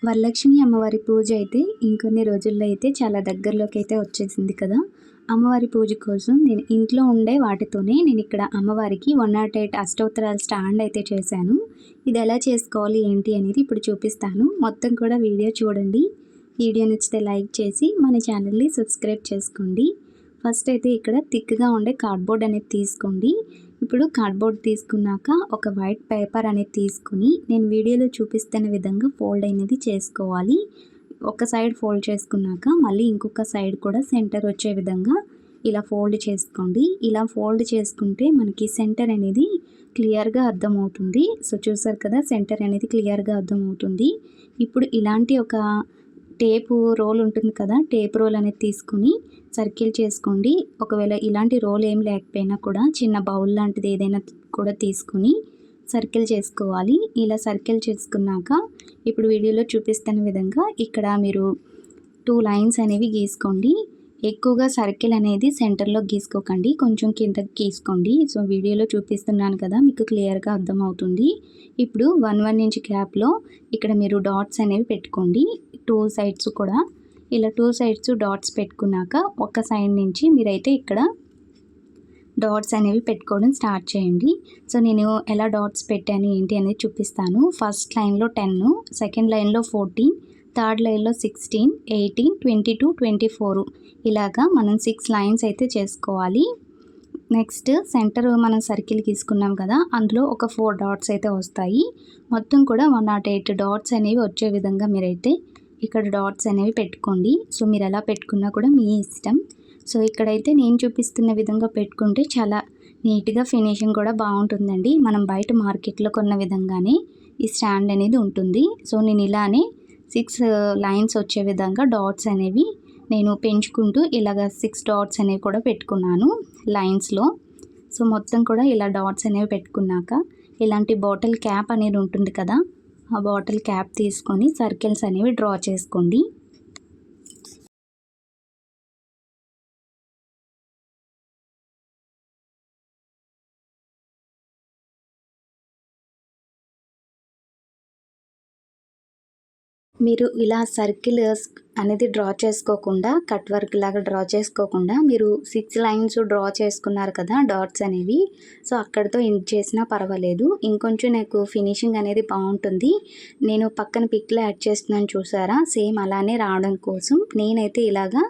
వరలక్ష్మి అమ్మవారి పూజ అయితే ఇంకొన్ని రోజుల్లో అయితే చాలా దగ్గరలోకి అయితే వచ్చేసింది కదా. అమ్మవారి పూజ కోసం నేను ఇంట్లో ఉండే వాటితోనే నేను ఇక్కడ అమ్మవారికి 108 అష్టోత్తరాల స్టాండ్ అయితే చేశాను. ఇది ఎలా చేసుకోవాలి ఏంటి అనేది ఇప్పుడు చూపిస్తాను. మొత్తం కూడా వీడియో చూడండి. వీడియో నచ్చితే లైక్ చేసి మన ఛానల్ని సబ్స్క్రైబ్ చేసుకోండి. ఫస్ట్ అయితే ఇక్కడ థిక్గా ఉండే కార్డ్బోర్డ్ అనేది తీసుకోండి. ఇప్పుడు కార్డ్బోర్డ్ తీసుకున్నాక ఒక వైట్ పేపర్ అనేది తీసుకుని నేను వీడియోలో చూపిస్తున్న విధంగా ఫోల్డ్ అనేది చేసుకోవాలి. ఒక సైడ్ ఫోల్డ్ చేసుకున్నాక మళ్ళీ ఇంకొక సైడ్ కూడా సెంటర్ వచ్చే విధంగా ఇలా ఫోల్డ్ చేసుకోండి. ఇలా ఫోల్డ్ చేసుకుంటే మనకి సెంటర్ అనేది క్లియర్గా అర్థమవుతుంది. సో చూసారు కదా, సెంటర్ అనేది క్లియర్గా అర్థమవుతుంది. ఇప్పుడు ఇలాంటి ఒక టేపు రోల్ ఉంటుంది కదా, టేప్ రోల్ అనేది తీసుకుని సర్కిల్ చేసుకోండి. ఒకవేళ ఇలాంటి రోల్ ఏం లేకపోయినా కూడా చిన్న బౌల్ లాంటిది ఏదైనా కూడా తీసుకుని సర్కిల్ చేసుకోవాలి. ఇలా సర్కిల్ చేసుకున్నాక ఇప్పుడు వీడియోలో చూపిస్తున్న విధంగా ఇక్కడ మీరు 2 లైన్స్ అనేవి గీసుకోండి. ఎక్కువగా సర్కిల్ అనేది సెంటర్లో గీసుకోకండి, కొంచెం కిందకి గీసుకోండి. సో వీడియోలో చూపిస్తున్నాను కదా, మీకు క్లియర్గా అర్థమవుతుంది. ఇప్పుడు 1 ఇంచ్ గ్యాప్లో ఇక్కడ మీరు డాట్స్ అనేవి పెట్టుకోండి. 2 సైడ్స్ కూడా ఇలా 2 సైడ్స్ డాట్స్ పెట్టుకున్నాక ఒక సైడ్ నుంచి మీరైతే ఇక్కడ డాట్స్ అనేవి పెట్టుకోవడం స్టార్ట్ చేయండి. సో నేను ఎలా డాట్స్ పెట్టాను ఏంటి అనేది చూపిస్తాను. ఫస్ట్ లైన్లో 10, సెకండ్ లైన్లో 14, థర్డ్ లైన్లో 16, 18, 22, 24 ఇలాగా మనం 6 లైన్స్ అయితే చేసుకోవాలి. నెక్స్ట్ సెంటర్ మనం సర్కిల్ తీసుకున్నాం కదా, అందులో ఒక 4 డాట్స్ అయితే వస్తాయి. మొత్తం కూడా 108 డాట్స్ అనేవి వచ్చే విధంగా మీరైతే ఇక్కడ డాట్స్ అనేవి పెట్టుకోండి. సో మీరు ఎలా పెట్టుకున్నా కూడా మీ ఇష్టం. సో ఇక్కడైతే నేను చూపిస్తున్న విధంగా పెట్టుకుంటే చాలా నీట్గా ఫినిషింగ్ కూడా బాగుంటుందండి. మనం బయట మార్కెట్లో కొన్న విధంగానే ఈ స్టాండ్ అనేది ఉంటుంది. సో నేను ఇలానే 6 లైన్స్ వచ్చే విధంగా డాట్స్ అనేవి నేను పెంచుకుంటూ ఇలాగ 6 డాట్స్ అనేవి కూడా పెట్టుకున్నాను లైన్స్లో. సో మొత్తం కూడా ఇలా డాట్స్ అనేవి పెట్టుకున్నాక ఇలాంటి బాటిల్ క్యాప్ అనేది ఉంటుంది కదా, ఆ బాటిల్ క్యాప్ తీసుకొని సర్కిల్స్ అనేవి డ్రా చేసుకోండి. మీరు ఇలా సర్కిల్ అనేది డ్రా చేసుకోకుండా, కట్ వర్క్ లాగా డ్రా చేసుకోకుండా మీరు 6 లైన్స్ డ్రా చేసుకున్నారు కదా డాట్స్ అనేవి, సో అక్కడితో ఎండ్ చేసినా పర్వాలేదు. ఇంకొంచెం నాకు ఫినిషింగ్ అనేది బాగుంటుంది. నేను పక్కన పిక్లో యాడ్ చేస్తున్నాను చూసారా, సేమ్ అలానే రావడం కోసం నేనైతే ఇలాగా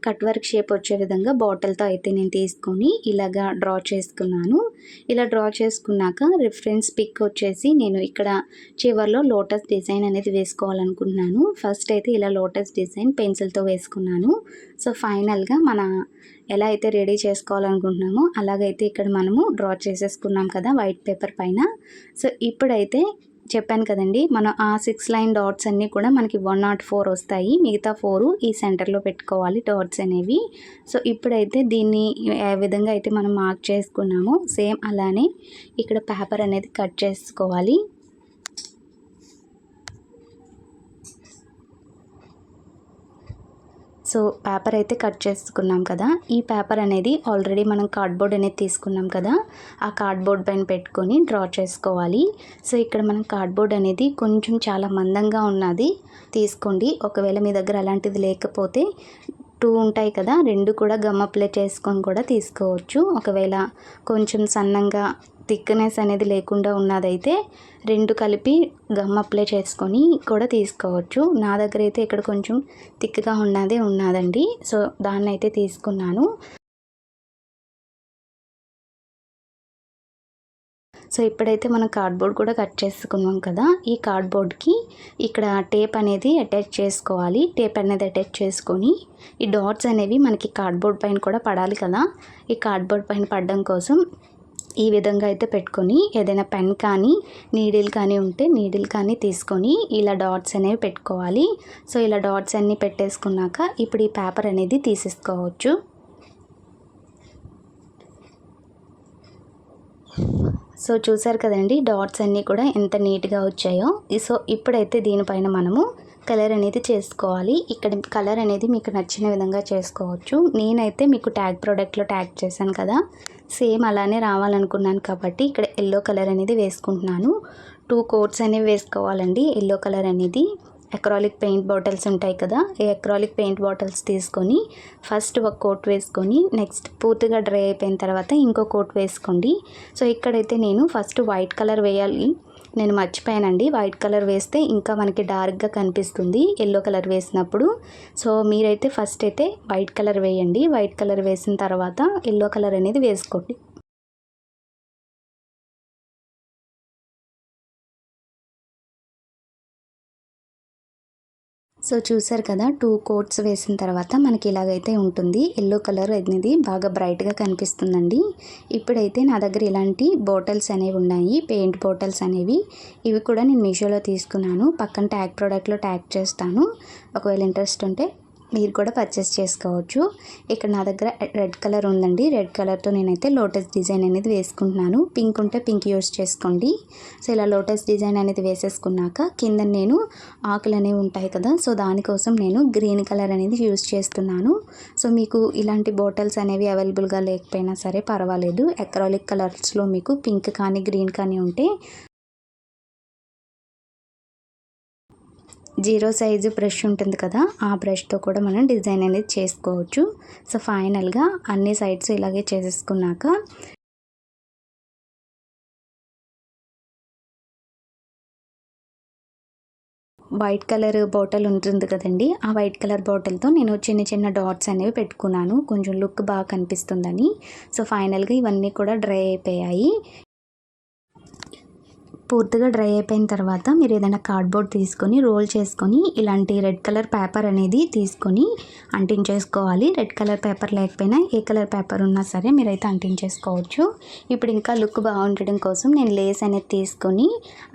కట్ వర్క్ షేప్ వచ్చే విధంగా బాటిల్తో అయితే నేను తీసుకొని ఇలాగా డ్రా చేసుకున్నాను. ఇలా డ్రా చేసుకున్నాక రిఫరెన్స్ పిక్ వచ్చేసి నేను ఇక్కడ చివర్లో లోటస్ డిజైన్ అనేది వేసుకోవాలనుకుంటున్నాను. ఫస్ట్ అయితే ఇలా లోటస్ డిజైన్ పెన్సిల్తో వేసుకున్నాను. సో ఫైనల్గా మన ఎలా అయితే రెడీ చేసుకోవాలనుకుంటున్నామో అలాగైతే ఇక్కడ మనము డ్రా చేసేసుకున్నాం కదా వైట్ పేపర్ పైన. సో ఇప్పుడైతే చెప్పాను కదండి, మనం ఆ 6 లైన్ డాట్స్ అన్నీ కూడా మనకి 104 వస్తాయి. మిగతా 4 ఈ సెంటర్లో పెట్టుకోవాలి డాట్స్ అనేవి. సో ఇప్పుడైతే దీన్ని ఏ విధంగా అయితే మనం మార్క్ చేసుకున్నామో సేమ్ అలానే ఇక్కడ పేపర్ అనేది కట్ చేసుకోవాలి. సో పేపర్ అయితే కట్ చేసుకున్నాం కదా, ఈ పేపర్ అనేది ఆల్రెడీ మనం కార్డ్బోర్డ్ అనేది తీసుకున్నాం కదా, ఆ కార్డ్బోర్డ్ పైన పెట్టుకొని డ్రా చేసుకోవాలి. సో ఇక్కడ మనం కార్డ్బోర్డ్ అనేది కొంచెం చాలా మందంగా ఉన్నది తీసుకోండి. ఒకవేళ మీ దగ్గర అలాంటిది లేకపోతే 2 ఉంటాయి కదా, 2 కూడా గమ్ అప్లై చేసుకొని కూడా తీసుకోవచ్చు. ఒకవేళ కొంచెం సన్నంగా థిక్నెస్ అనేది లేకుండా ఉన్నదైతే 2 కలిపి గమ్ అప్లై చేసుకొని కూడా తీసుకోవచ్చు. నా దగ్గర అయితే ఇక్కడ కొంచెం థిక్గా ఉన్నదండి. సో దాన్ని అయితే తీసుకున్నాను. సో ఇప్పుడైతే మనం కార్డ్బోర్డ్ కూడా కట్ చేసుకున్నాం కదా, ఈ కార్డ్బోర్డ్కి ఇక్కడ టేప్ అనేది అటాచ్ చేసుకోవాలి. టేప్ అనేది అటాచ్ చేసుకొని ఈ డాట్స్ అనేవి మనకి కార్డ్బోర్డ్ పైన కూడా పడాలి కదా, ఈ కార్డ్బోర్డ్ పైన పడడం కోసం ఈ విధంగా అయితే పెట్టుకొని ఏదైనా పెన్ కానీ నీడిల్ కానీ ఉంటే నీడిల్ కానీ తీసుకొని ఇలా డాట్స్ అనేవి పెట్టుకోవాలి. సో ఇలా డాట్స్ అన్నీ పెట్టేసుకున్నాక ఇప్పుడు ఈ పేపర్ అనేది తీసేసుకోవచ్చు. సో చూసారు కదండి, డాట్స్ అన్నీ కూడా ఎంత నీట్గా వచ్చాయో. సో ఇప్పుడైతే దీనిపైన మనము కలర్ అనేది చేసుకోవాలి. ఇక్కడ కలర్ అనేది మీకు నచ్చిన విధంగా చేసుకోవచ్చు. నేనైతే మీకు ట్యాగ్ ప్రోడక్ట్లో ట్యాగ్ చేశాను కదా, సేమ్ అలానే రావాలనుకున్నాను కాబట్టి ఇక్కడ ఎల్లో కలర్ అనేది వేసుకుంటున్నాను. 2 కోట్స్ అనేవి వేసుకోవాలండి ఎల్లో కలర్ అనేది. అక్రాలిక్ పెయింట్ బాటిల్స్ ఉంటాయి కదా, ఈ అక్రాలిక్ పెయింట్ బాటిల్స్ తీసుకొని ఫస్ట్ ఒక కోట్ వేసుకొని నెక్స్ట్ పూర్తిగా డ్రై అయిపోయిన తర్వాత ఇంకో కోట్ వేసుకోండి. సో ఇక్కడైతే నేను ఫస్ట్ వైట్ కలర్ వేయాలి, నేను మర్చిపోయానండి. వైట్ కలర్ వేస్తే ఇంకా మనకి డార్క్గా కనిపిస్తుంది ఎల్లో కలర్ వేసినప్పుడు. సో మీరైతే ఫస్ట్ అయితే వైట్ కలర్ వేయండి, వైట్ కలర్ వేసిన తర్వాత ఎల్లో కలర్ అనేది వేసుకోండి. సో చూసారు కదా, 2 కోట్స్ వేసిన తర్వాత మనకి ఇలాగైతే ఉంటుంది. ఎల్లో కలర్ అనేది బాగా బ్రైట్గా కనిపిస్తుందండి. ఇప్పుడైతే నా దగ్గర ఇలాంటి బాటిల్స్ అనేవి ఉన్నాయి, పెయింట్ బాటిల్స్ అనేవి. ఇవి కూడా నేను మీషోలో తీసుకున్నాను, పక్కన ట్యాగ్ ప్రోడక్ట్లో ట్యాగ్ చేస్తాను. ఒకవేళ ఇంట్రెస్ట్ ఉంటే మీరు కూడా పర్చేస్ చేసుకోవచ్చు. ఇక్కడ నా దగ్గర రెడ్ కలర్ ఉందండి, రెడ్ కలర్తో నేనైతే లోటస్ డిజైన్ అనేది వేసుకుంటున్నాను. పింక్ ఉంటే పింక్ యూస్ చేసుకోండి. సో ఇలా లోటస్ డిజైన్ అనేది వేసేసుకున్నాక కింద నేను ఆకులు అనేవి ఉంటాయి కదా, సో దానికోసం నేను గ్రీన్ కలర్ అనేది యూస్ చేస్తున్నాను. సో మీకు ఇలాంటి బాటిల్స్ అనేవి అవైలబుల్గా లేకపోయినా సరే పర్వాలేదు, అక్రాలిక్ కలర్స్లో మీకు పింక్ కానీ గ్రీన్ కానీ ఉంటే 0 సైజు బ్రష్ ఉంటుంది కదా, ఆ బ్రష్తో కూడా మనం డిజైన్ అనేది చేసుకోవచ్చు. సో ఫైనల్గా అన్ని సైడ్స్ ఇలాగే చేసేసుకున్నాక వైట్ కలర్ బాటిల్ ఉంటుంది కదండి, ఆ వైట్ కలర్ బాటిల్తో నేను చిన్న చిన్న డాట్స్ అనేవి పెట్టుకున్నాను, కొంచెం లుక్ బాగా కనిపిస్తుందని. సో ఫైనల్గా ఇవన్నీ కూడా డ్రై అయిపోయాయి. పూర్తిగా డ్రై అయిపోయిన తర్వాత మీరు ఏదైనా కార్డ్బోర్డ్ తీసుకొని రోల్ చేసుకొని ఇలాంటి రెడ్ కలర్ పేపర్ అనేది తీసుకొని అంటించేసుకోవాలి. రెడ్ కలర్ పేపర్ లేకపోయినా ఏ కలర్ పేపర్ ఉన్నా సరే మీరైతే అంటించేసుకోవచ్చు. ఇప్పుడు ఇంకా లుక్ బాగుండడం కోసం నేను లేస్ అనేది తీసుకొని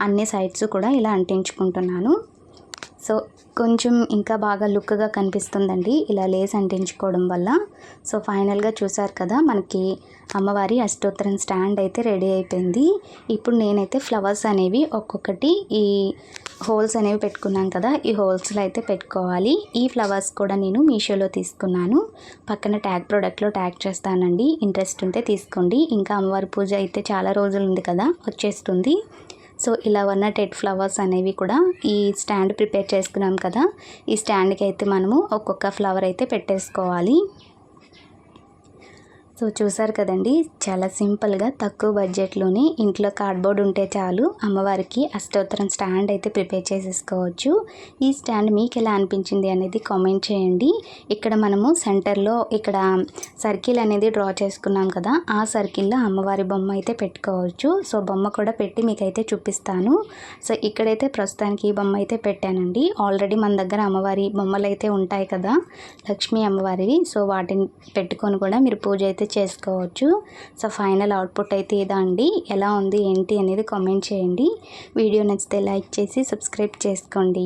అన్ని సైడ్స్ కూడా ఇలా అంటించుకుంటున్నాను. సో కొంచెం ఇంకా బాగా లుక్గా కనిపిస్తుందండి ఇలా లేస్ అంటించుకోవడం వల్ల. సో ఫైనల్గా చూసారు కదా, మనకి అమ్మవారి అష్టోత్తరం స్టాండ్ అయితే రెడీ అయిపోయింది. ఇప్పుడు నేనైతే ఫ్లవర్స్ అనేవి ఒక్కొక్కటి ఈ హోల్స్ అనేవి పెట్టుకున్నాను కదా, ఈ హోల్స్లో అయితే పెట్టుకోవాలి. ఈ ఫ్లవర్స్ కూడా నేను మీషోలో తీసుకున్నాను, పక్కన ట్యాగ్ ప్రోడక్ట్లో ట్యాగ్ చేస్తానండి, ఇంట్రెస్ట్ ఉంటే తీసుకోండి. ఇంకా అమ్మవారి పూజ అయితే చాలా రోజులు ఉంది కదా, వచ్చేస్తుంది. సో ఇలా 108 ఫ్లవర్స్ అనేవి కూడా ఈ స్టాండ్ ప్రిపేర్ చేసుకున్నాం కదా, ఈ స్టాండ్కి అయితే మనము ఒక్కొక్క ఫ్లవర్ అయితే పెట్టేసుకోవాలి. సో చూసారు కదండి, చాలా సింపుల్గా తక్కువ బడ్జెట్లోనే ఇంట్లో కార్డ్బోర్డ్ ఉంటే చాలు అమ్మవారికి అష్టోత్తరం స్టాండ్ అయితే ప్రిపేర్ చేసేసుకోవచ్చు. ఈ స్టాండ్ మీకు ఎలా అనిపించింది అనేది కామెంట్ చేయండి. ఇక్కడ మనము సెంటర్లో ఇక్కడ సర్కిల్ అనేది డ్రా చేసుకున్నాం కదా, ఆ సర్కిల్లో అమ్మవారి బొమ్మ అయితే పెట్టుకోవచ్చు. సో బొమ్మ కూడా పెట్టి మీకైతే చూపిస్తాను. సో ఇక్కడైతే ప్రస్తుతానికి ఈ బొమ్మ అయితే పెట్టానండి. ఆల్రెడీ మన దగ్గర అమ్మవారి బొమ్మలు అయితే ఉంటాయి కదా, లక్ష్మీ అమ్మవారివి. సో వాటిని పెట్టుకొని కూడా మీరు పూజ అయితే చేసుకోవచ్చు. సో ఫైనల్ అవుట్పుట్ అయితే ఇదా అండి. ఎలా ఉంది ఏంటి అనేది కామెంట్ చేయండి. వీడియో నచ్చితే లైక్ చేసి సబ్స్క్రైబ్ చేసుకోండి.